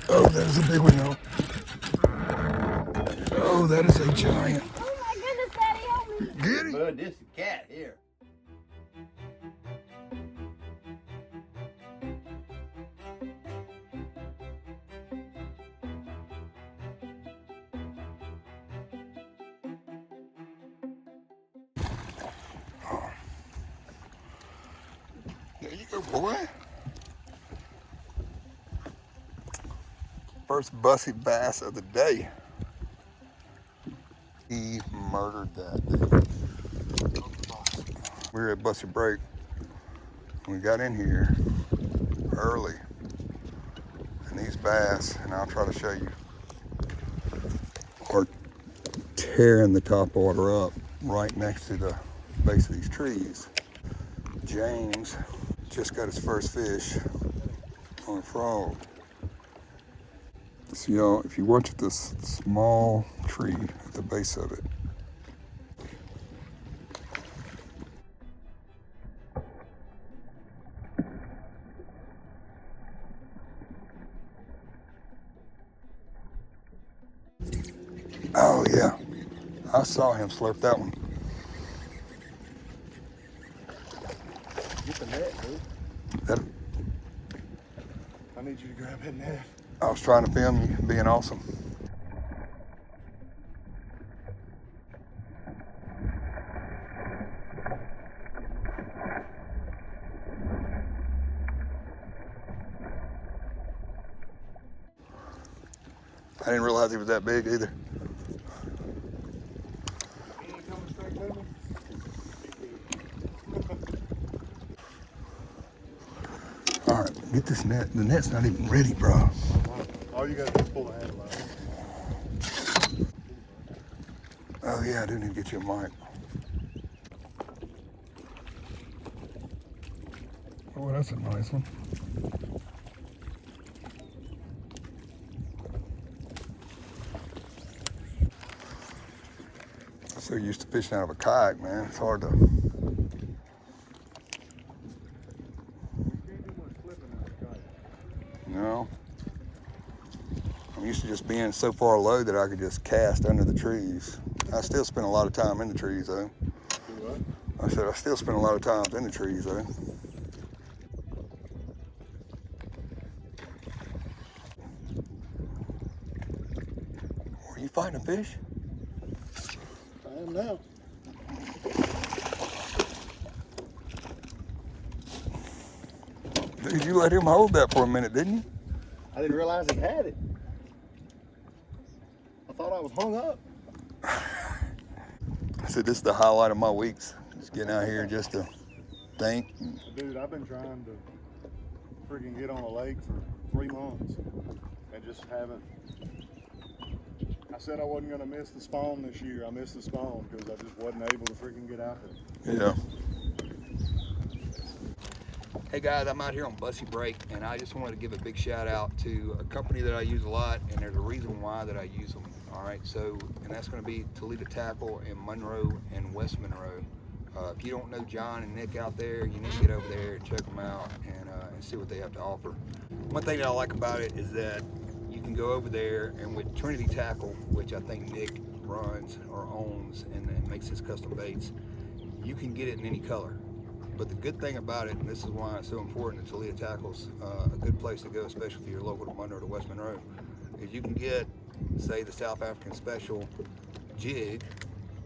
Oh, that is a big one, y'all. Oh, that is a giant. Oh my goodness, Daddy, help me. Get it. Bud, this is a cat here. There you go, boy. First Bussey bass of the day. He murdered that thing. We were at Bussey Brake. We got in here early. And these bass, and I'll try to show you, are tearing the top water up right next to the base of these trees. James just got his first fish on a frog. So y'all, if you watch this small tree at the base of it, oh yeah, I saw him slurp that one. Get the net, dude. That, I need you to grab that net. I was trying to film you being awesome. I didn't realize he was that big either. He ain't coming straight to me. All right, get this net. The net's not even ready, bro. All you gotta do is pull the handle out. Oh yeah, I do need to get you a mic. Oh, that's a nice one. So used to fishing out of a kayak, man. It's hard to. You can't do much flipping in the kayak. No. I'm used to just being so far low that I could just cast under the trees. I still spend a lot of time in the trees, though. Do what? I said I still spend a lot of time in the trees, though. Were you fighting a fish? I am now. Dude, you let him hold that for a minute, didn't you? I didn't realize he had it. I thought I was hung up. I said this is the highlight of my weeks. Just getting out here just to think. Dude, I've been trying to freaking get on a lake for 3 months and just haven't. I said I wasn't gonna miss the spawn this year. I missed the spawn because I just wasn't able to freaking get out there. Yeah. Hey guys, I'm out here on Bussey Brake, and I just wanted to give a big shout out to a company that I use a lot, and there's a reason why that I use them. All right, so, and that's going to be Toledo Tackle in Monroe and West Monroe. If you don't know John and Nick out there, you need to get over there and check them out and see what they have to offer. One thing that I like about it is that you can go over there, and with Trinity Tackle, which I think Nick runs or owns and makes his custom baits, you can get it in any color. But the good thing about it, and this is why it's so important that Toledo Tackle's a good place to go, especially if you're local to Monroe to West Monroe, is you can get, say, the South African Special jig,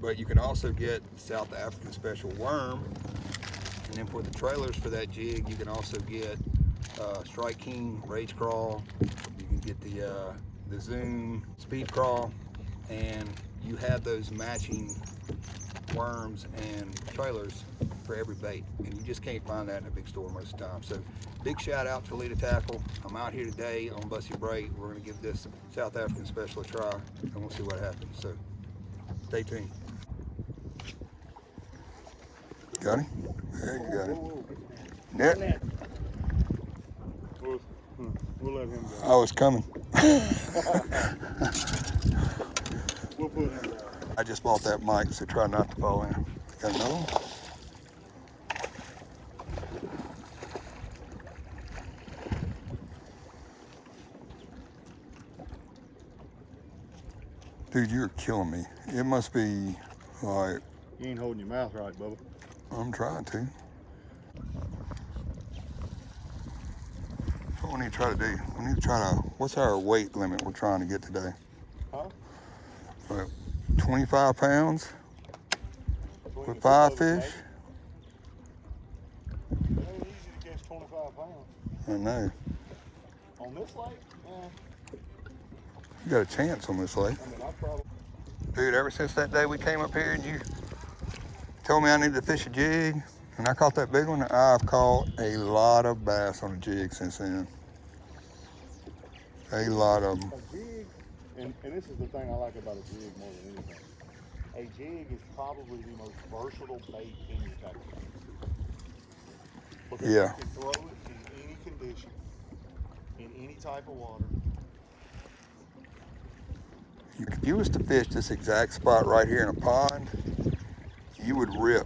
but you can also get South African Special worm. And then for the trailers for that jig, you can also get Strike King Rage Crawl. You can get the Zoom Speed Crawl, and you have those matching worms and trailers for every bait, and you just can't find that in a big store most of the time. So big shout out to Toledo Tackle. I'm out here today on Bussey Brake. We're going to give this South African Special a try, and we'll see what happens. So stay tuned. Got him? There you got it. Net? We'll let him go. I was coming. We'll put him down. I just bought that mic, so try not to fall in. Got another one? Dude, you're killing me. It must be like, You ain't holding your mouth right, Bubba. I'm trying to. What we need to try to do, we need to try to, what's our weight limit we're trying to get today? Huh? 25 pounds Between with the 5 two of us, fish? maybe. It ain't easy to catch 25 pounds. I know. On this lake? You got a chance on this lake. I mean, I probably... Dude, ever since that day we came up here and you told me I needed to fish a jig, and I caught that big one, I've caught a lot of bass on a jig since then. A lot of them. A jig, and this is the thing I like about a jig more than anything. A jig is probably the most versatile bait in your tackle box. Because Yeah. you can throw it in any condition, in any type of water. If you was to fish this exact spot right here in a pond, you would rip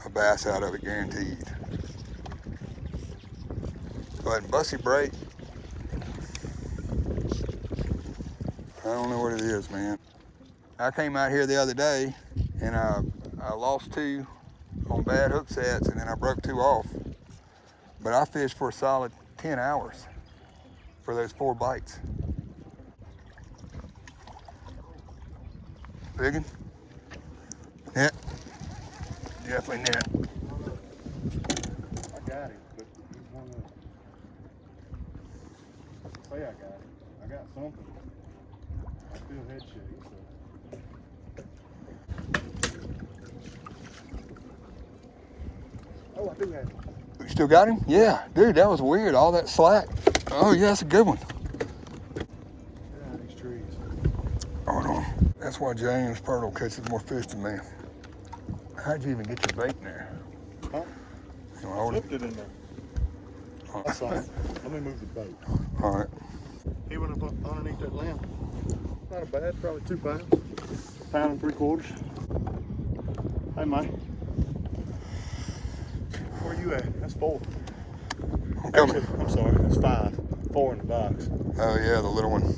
a bass out of it, guaranteed. But Bussey Brake, I don't know what it is, man. I came out here the other day and I lost 2 on bad hook sets, and then I broke 2 off. But I fished for a solid 10 hours for those 4 bites. Biggin? Net? Definitely net. I got him, but he's one of... Say I got him. I got something. I feel head shake, so... Oh, I do have him. You still got him? Yeah. Dude, that was weird. All that slack. Oh, yeah, that's a good one. Get out of these trees. Hold on. That's why James Pirtle catches more fish than me. How'd you even get your bait in there? Huh? You know, I flipped it in there. I saw it. Let me move the boat. All right. He went up underneath that limb. Not a bad, probably 2 pounds. 1 3/4. Hey, mate. Where you at? That's 4. I'm coming. Actually, I'm sorry, that's 5. 4 in the box. Oh, yeah, the little one.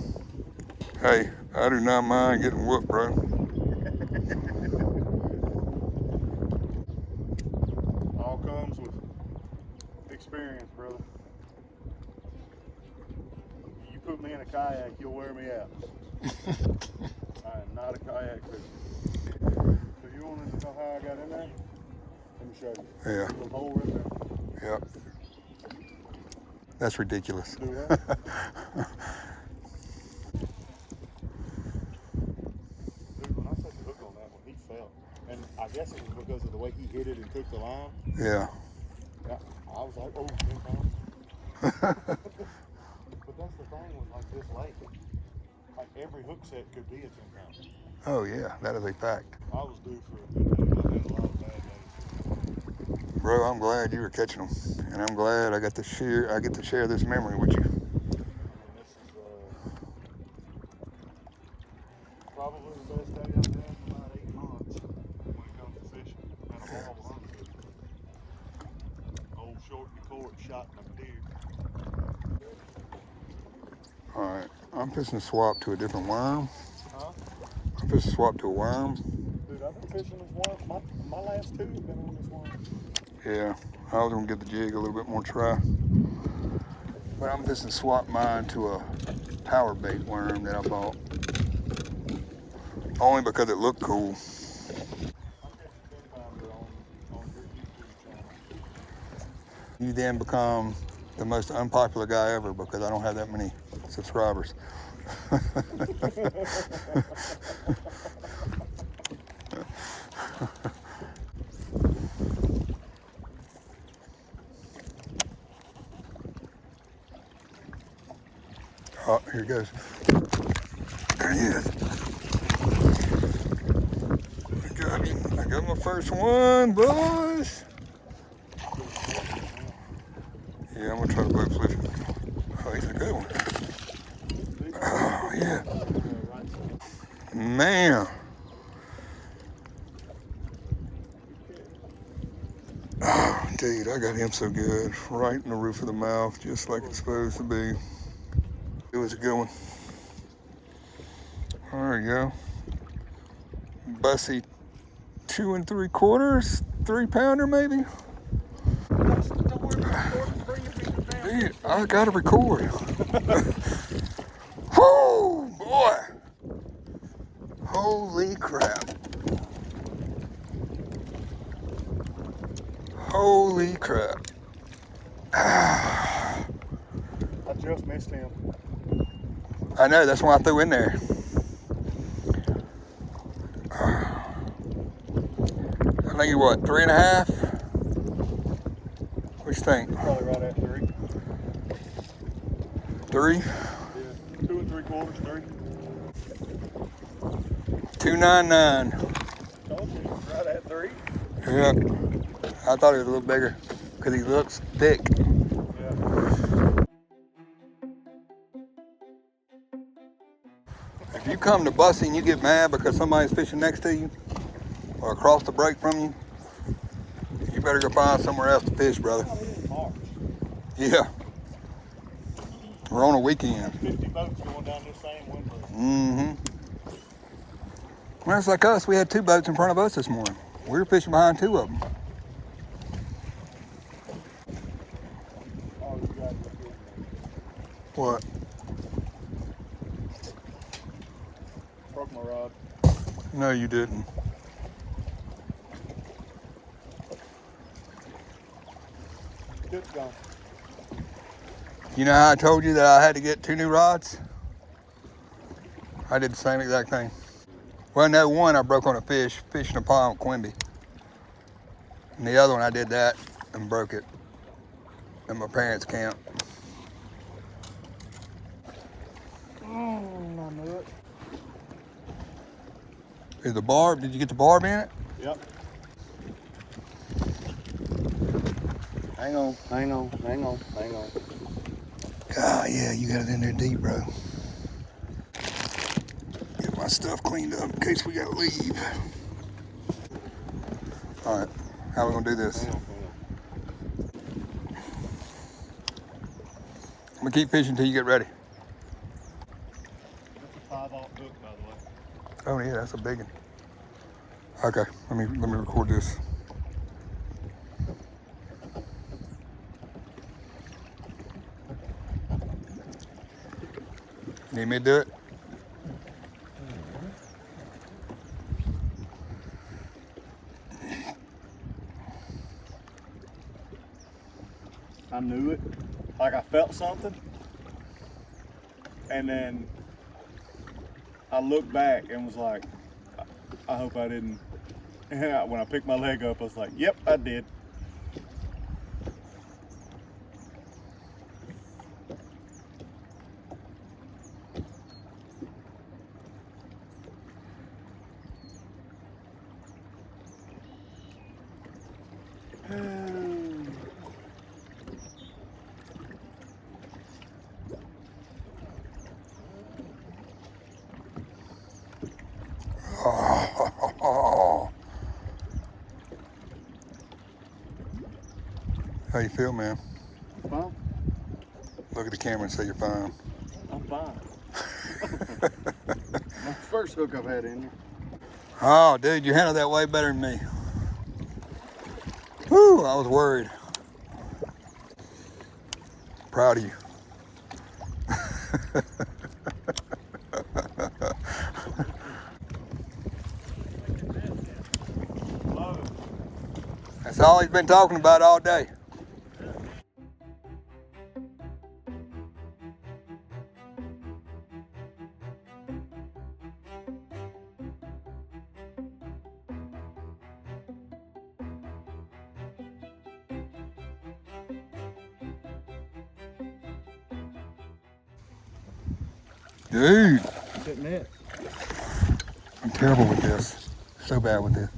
Hey, I do not mind getting whooped, bro. All comes with experience, brother. You put me in a kayak, you'll wear me out. I am not a kayak fisher. So you wanted to know how I got in there? Let me show you. Yeah. Little hole right there. Yep. That's ridiculous. Do that. Dude, when I set the hook on that one, he fell. And I guess it was because of the way he hit it and took the line. Yeah. Yeah, I was like, oh, 10 pounds. But that's the thing with like this lake. Like every hook set could be a 10 pounder. Oh, yeah, that is a fact. I was due for a good day. I had a lot of bad days. Bro, I'm glad you were catching them. And I'm glad I get to share this memory with you. I mean, this is probably the best day I've had in about 8 months when it comes to fishing. And a horrible hunt fishing. Old short DeCorte shot my deer. All right, I'm fishing to swap to a different worm. Huh? I'm fishing to swap to a worm. Dude, I've been fishing this worm. My last 2 have been on this worm. Yeah, I was gonna give the jig a little bit more try. But I'm fishing to swap mine to a power bait worm that I bought. Only because it looked cool. You then become the most unpopular guy ever because I don't have that many subscribers. Oh, here it goes. There he is. I got him. I got my first one, boys. Yeah, I'm gonna try to boat flip him. Oh, he's a good one. Oh, yeah. Man. Oh, dude, I got him so good. Right in the roof of the mouth, just like it's supposed to be. It was a good one. There we go. Bussey 2 3/4, 3-pounder maybe. Dude, I gotta record. Whoo, boy! Holy crap! Holy crap! I just missed him. I know, that's why I threw in there. I think you what, 3.5? What you think? Probably right at 3. 3? Yeah, 2 3/4, 3. 299. Told you, right at 3. Yeah. I thought he was a little bigger because he looks thick. Yeah. If you come to Bussey and you get mad because somebody's fishing next to you or across the break from you, you better go find somewhere else to fish, brother. March. Yeah. We're on a weekend. 50 boats going down this same window. Mm-hmm. Well, it's like us. We had 2 boats in front of us this morning. We were fishing behind 2 of them. Oh, you got it. What? Broke my rod. No, you didn't. Tip's gone. You know how I told you that I had to get 2 new rods? I did the same exact thing. Well, no, one I broke on a fish, fishing a pond with Quimby. And the other one I did that and broke it at my parents' camp. Oh, I knew it. Is the barb, did you get the barb in it? Yep. Hang on, hang on, hang on, hang on. Ah, yeah, you got it in there deep, bro. Get my stuff cleaned up in case we gotta leave. All right, how are we gonna do this? Hang on, hang on. I'm gonna keep fishing until you get ready. That's a 5/0 hook, by the way. Oh yeah, that's a big one. Okay, let me record this. Need me to do it? I knew it. Like I felt something. And then I looked back and was like, I hope I didn't. When I picked my leg up, I was like, yep, I did. Oh. How you feel, man? Fine. Look at the camera and say you're fine. I'm fine. My first hook I've had in there. Oh, dude, you handled that way better than me. Whew, I was worried. Proud of you. That's all he's been talking about all day. Dude, Sitting it. I'm terrible with this. So bad with this.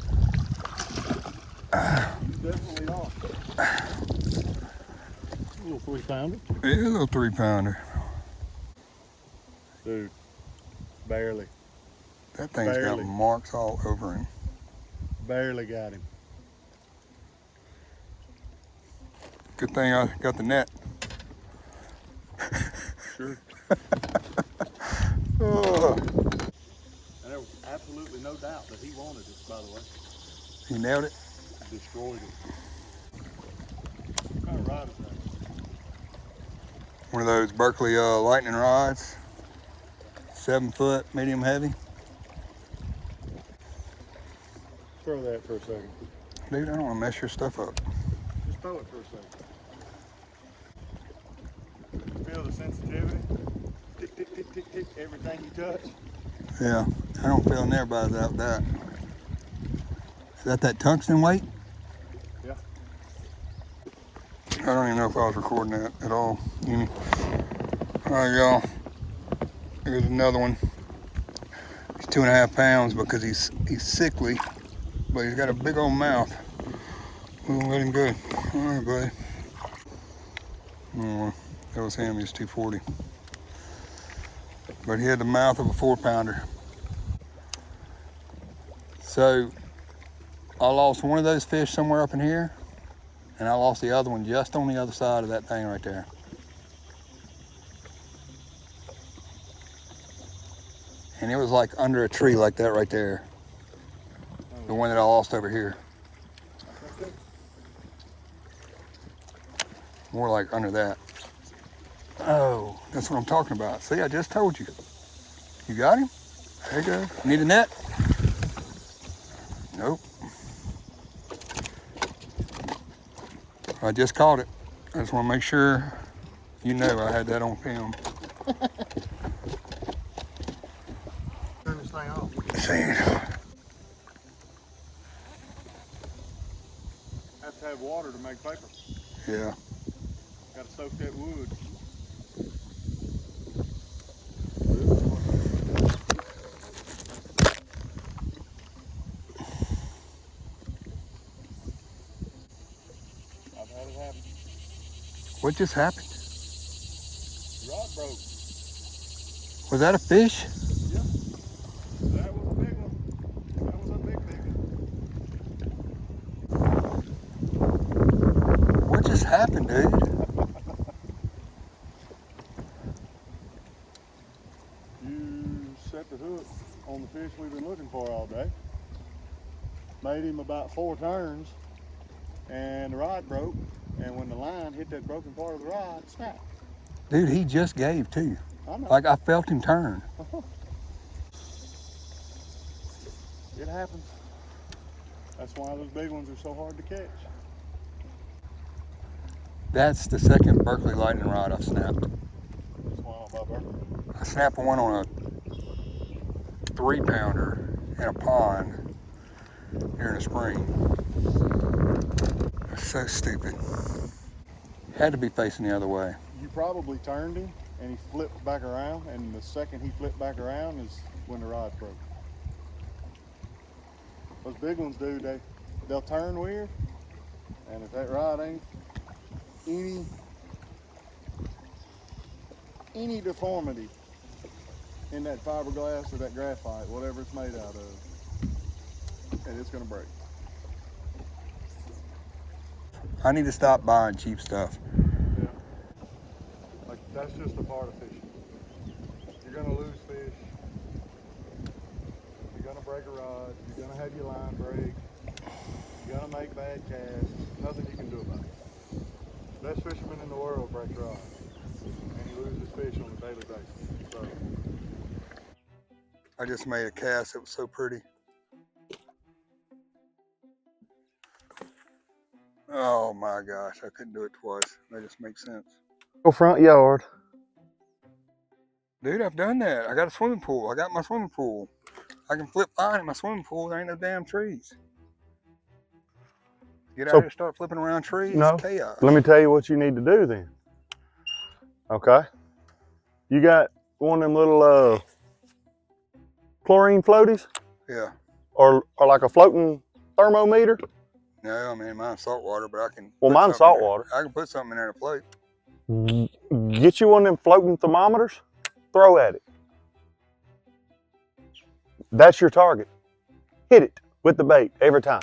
Definitely not. A little 3-pounder. Yeah, a little 3-pounder. Dude, barely. That thing's got Barely. marks all over him. Barely got him. Good thing I got the net. Sure. Oh. absolutely no doubt that he wanted it, by the way. He nailed it. Destroyed it. What kind of rod is that? One of those Berkeley lightning rods. 7 foot, medium heavy. Throw that for a second. Dude, I don't want to mess your stuff up. Just throw it for a second. Feel the sensitivity? Tick, tick, tick, tick, tick, everything you touch. Yeah, I don't feel near by that. Is that tungsten weight? Yeah. I don't even know if I was recording that at all. All right, y'all. Here's another one. He's 2.5 pounds because he's sickly, but he's got a big old mouth. We'll let him go. All right, buddy. Oh, that was him. He's 240. But he had the mouth of a 4-pounder. So I lost one of those fish somewhere up in here, and I lost the other one just on the other side of that thing right there. And it was like under a tree like that right there. The one that I lost over here. More like under that. Oh, that's what I'm talking about. See, I just told you. You got him? There you go. Need a net? Nope. I just caught it. I just want to make sure you know I had that on film. Turn this thing off. See. Have to have water to make paper. Yeah. Got to soak that wood. I've had it happen. What just happened? The rod broke. Was that a fish? Yeah. That was a big one. That was a big one. What just happened, dude? You set the hook on the fish we've been looking for all day. Made him about 4 turns, and the rod broke. And when the line hit that broken part of the rod, it snapped. Dude, he just gave too. I know. Like I felt him turn. It happens. That's why those big ones are so hard to catch. That's the second Berkeley lightning rod I've snapped. That's why I'm about I snapped one on a 3-pounder in a pond during the spring. So stupid. Had to be facing the other way. You probably turned him and he flipped back around, and the second he flipped back around is when the rod broke. Those big ones do, they'll turn weird, and if that rod ain't any deformity in that fiberglass or that graphite, whatever it's made out of, and it's gonna break. I need to stop buying cheap stuff. Yeah. Like, that's just a part of fishing. You're gonna lose fish. You're gonna break a rod. You're gonna have your line break. You're gonna make bad casts. Nothing you can do about it. Best fisherman in the world breaks rods, and he loses fish on a daily basis. So, I just made a cast that was so pretty. Oh my gosh, I couldn't do it twice. That just makes sense. go front yard. Dude, I've done that. I got a swimming pool. I got my swimming pool. I can flip fine in my swimming pool. There ain't no damn trees. Get out So- here and start flipping around trees. No. Chaos. Let me tell you what you need to do then. Okay. You got one of them little chlorine floaties, Yeah. or like a floating thermometer. No, I mean mine's saltwater, but I can. Well, put mine's something in saltwater. there. I can put something in there to float. Get you one of them floating thermometers, throw at it. That's your target. Hit it with the bait every time.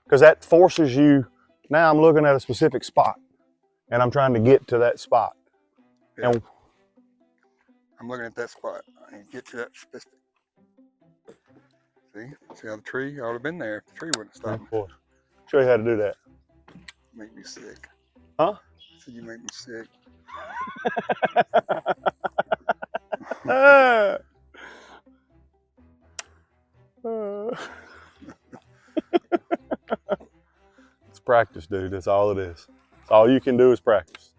Because that forces you, now I'm looking at a specific spot and I'm trying to get to that spot. Yeah. And I'm looking at that spot. I need to get to that specific. See how the tree? I would have been there if the tree wouldn't stop me. Boy, show you how to do that. Make me sick. Huh? So you make me sick. It's practice, dude. That's all it is. All you can do is practice.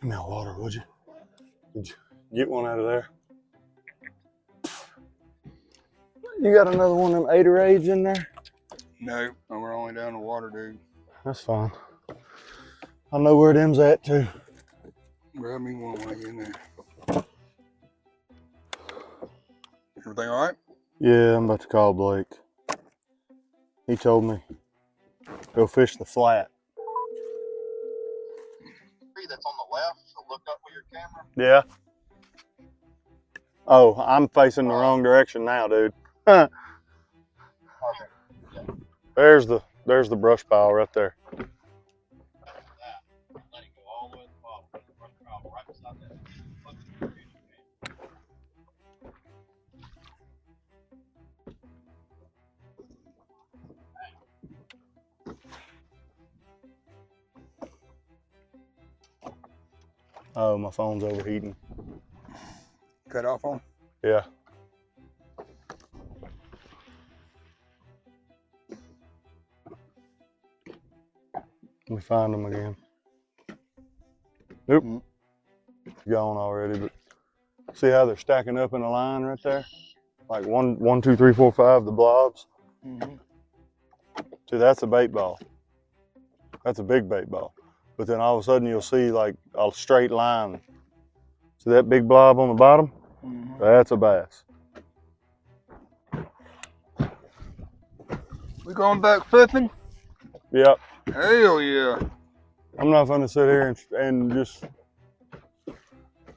Give me a water, would you? Did you get one out of there? You got another one of them Gatorades in there? No, we're only down to water, dude. That's fine. I know where them's at too. Grab me one while you're in there. Everything all right? Yeah, I'm about to call Blake. He told me go fish the flat. That's on the left, so look up with your camera. Yeah. Oh, I'm facing the wrong direction now, dude. Okay. Yeah. There's the brush pile right there. Let it go all the way to the bottom. Brush pile right beside that. Look at your camera. Oh, my phone's overheating. Cut off on? Yeah. Let me find them again. Nope. Gone already, but see how they're stacking up in a line right there? Like one, two, three, four, five, the blobs. Mm-hmm. See, that's a bait ball. That's a big bait ball. But then all of a sudden you'll see like a straight line. See that big blob on the bottom? Mm-hmm. That's a bass. We going back flipping? Yep. Hell yeah. I'm not gonna sit here and just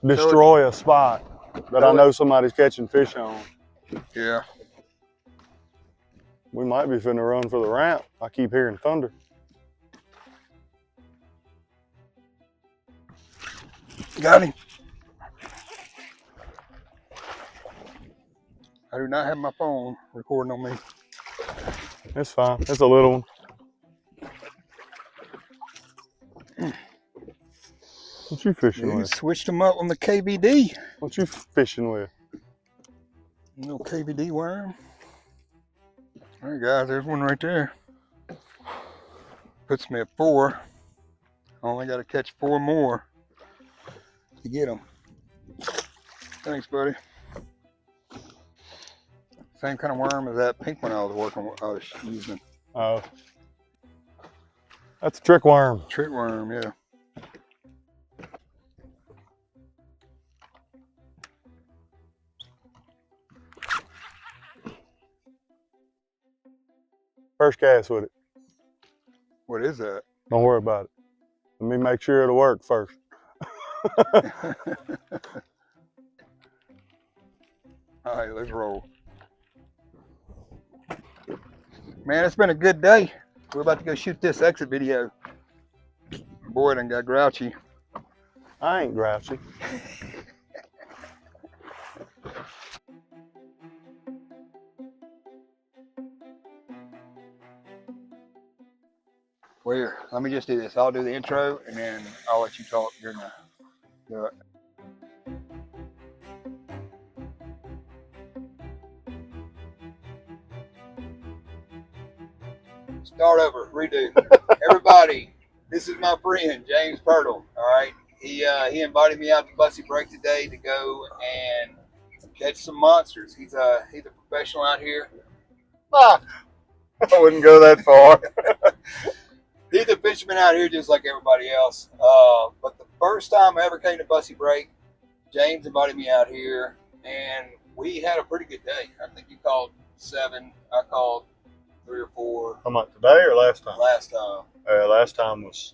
destroy a spot that I know somebody's catching fish on. Yeah. We might be finna run for the ramp. I keep hearing thunder. Got him. I do not have my phone recording on me. It's fine. It's a little one. What you fishing You with? switched them up on the KVD. What you fishing with? Little KVD worm. All right, guys, there's one right there. Puts me at 4. I only got to catch 4 more to get them. Thanks, buddy. Same kind of worm as that pink one I was using. Oh. That's a trick worm. Trick worm, yeah. First cast with it. What is that? Don't worry about it. Let me make sure it'll work first. All right, let's roll. Man, it's been a good day. We're about to go shoot this exit video. Boy, done got grouchy. I ain't grouchy. Well, here, let me just do this. I'll do the intro and then I'll let you talk during the Start over, redo. Everybody, this is my friend, James Pirtle, all right? He invited me out to Bussey Brake today to go and catch some monsters. He's a professional out here. I wouldn't go that far. He's a fisherman out here just like everybody else. But the first time I ever came to Bussey Brake, James invited me out here, and we had a pretty good day. I think you called 7. I called 3 or 4. How much, today or last time? Last time. Last time was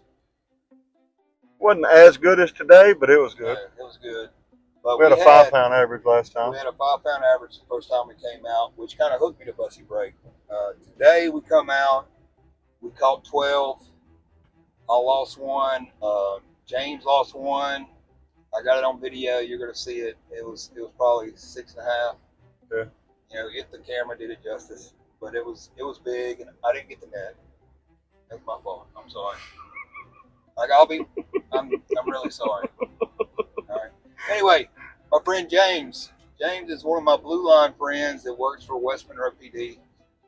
Wasn't as good as today, but it was good. Yeah, it was good. But We had a 5-pound average last time. We had a 5-pound average the first time we came out, which kind of hooked me to Bussey Brake. Today we come out, we caught 12. I lost one. James lost one. I got it on video. You're gonna see it. It was probably 6.5. Yeah. You know, if the camera did it justice, but it was big, and I didn't get the net. That's my fault. I'm sorry. Like I'm really sorry. All right. Anyway, my friend James. James is one of my Blue Line friends that works for West Monroe PD.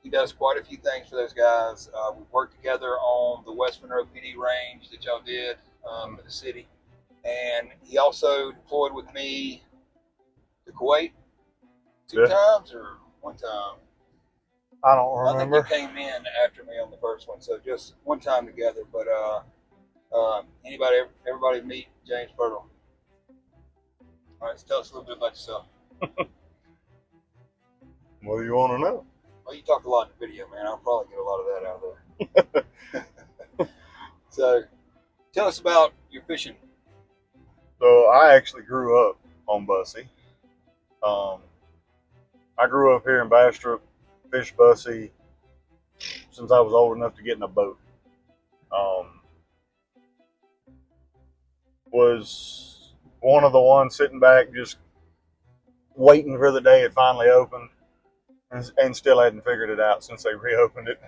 He does quite a few things for those guys. We worked together on the West Monroe PD range that y'all did in the city. And he also deployed with me to Kuwait 2 times or 1 time. I don't remember. I think he came in after me on the first one, so just 1 time together. But everybody meet James Pirtle. All right, so tell us a little bit about yourself. What do you want to know? Well, you talk a lot in the video, man. I'll probably get a lot of that out of there. So, tell us about your fishing. So I actually grew up on Bussey. I grew up here in Bastrop, fished Bussey since I was old enough to get in a boat. Was one of the ones sitting back just waiting for the day it finally opened, and still hadn't figured it out since they reopened it.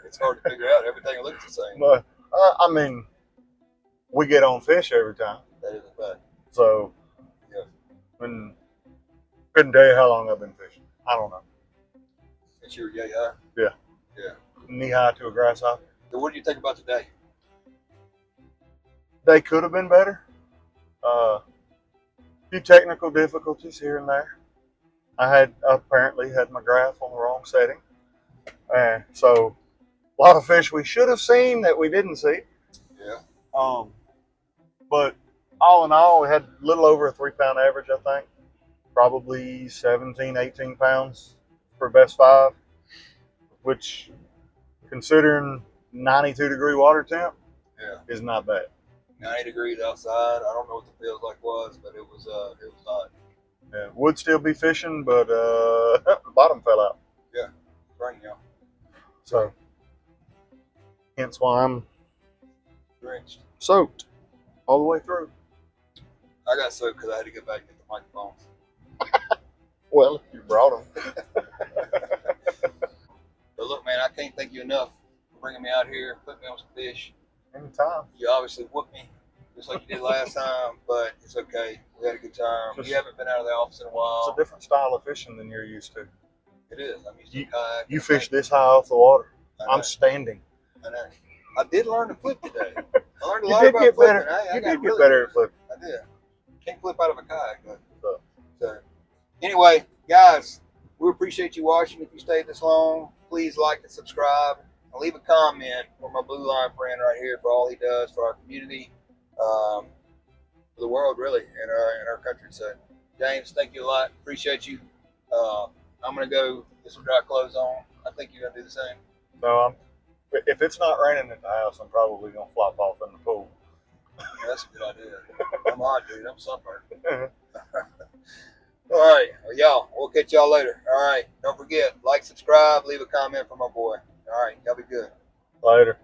It's hard to figure out. Everything looks the same. But I mean, we get on fish every time. That is a fact. So, yeah. Couldn't tell you how long I've been fishing. I don't know. Since you were yay high? Yeah. Yeah. Knee high to a grasshopper. So what do you think about today? They could have been better. A few technical difficulties here and there. I had apparently had my graph on the wrong setting. And so a lot of fish we should have seen that we didn't see. Yeah. But all in all, we had a little over a 3-pound average, I think. Probably 17, 18 pounds for best 5, which, considering 92-degree water temp, is not bad. 90 degrees outside. I don't know what the feels like was, but it was hot. Yeah, would still be fishing, but the bottom fell out. Yeah, raining, y'all. So, hence why I'm Drenched. soaked all the way through. I got soaked because I had to get back and get the microphones. Well, if you brought them. But look, man, I can't thank you enough for bringing me out here, putting me on some fish. Anytime. You obviously whooped me, just like you did last time, but it's okay. We had a good time. You haven't been out of the office in a while. It's a different style of fishing than you're used to. It is. I'm used to kayak. You fish this high off the water. I'm standing. I know. I did learn to flip today. I learned a You lot did about get flipping. better. I You got did really get better good. at flipping. I did. Can't flip out of a kayak, though. So, anyway, guys, we appreciate you watching. If you stayed this long, please like and subscribe. And leave a comment for my Blue Line friend right here for all he does for our community, for the world, really, and our country. So, James, thank you a lot. Appreciate you. I'm going to go get some dry clothes on. I think you're going to do the same. No, if it's not raining at the house, I'm probably going to flop off in the pool. That's a good idea. I'm hot, dude. I'm sunburned. All right. Well, y'all, we'll catch y'all later. All right. Don't forget, like, subscribe, leave a comment for my boy. All right. Y'all be good. Later.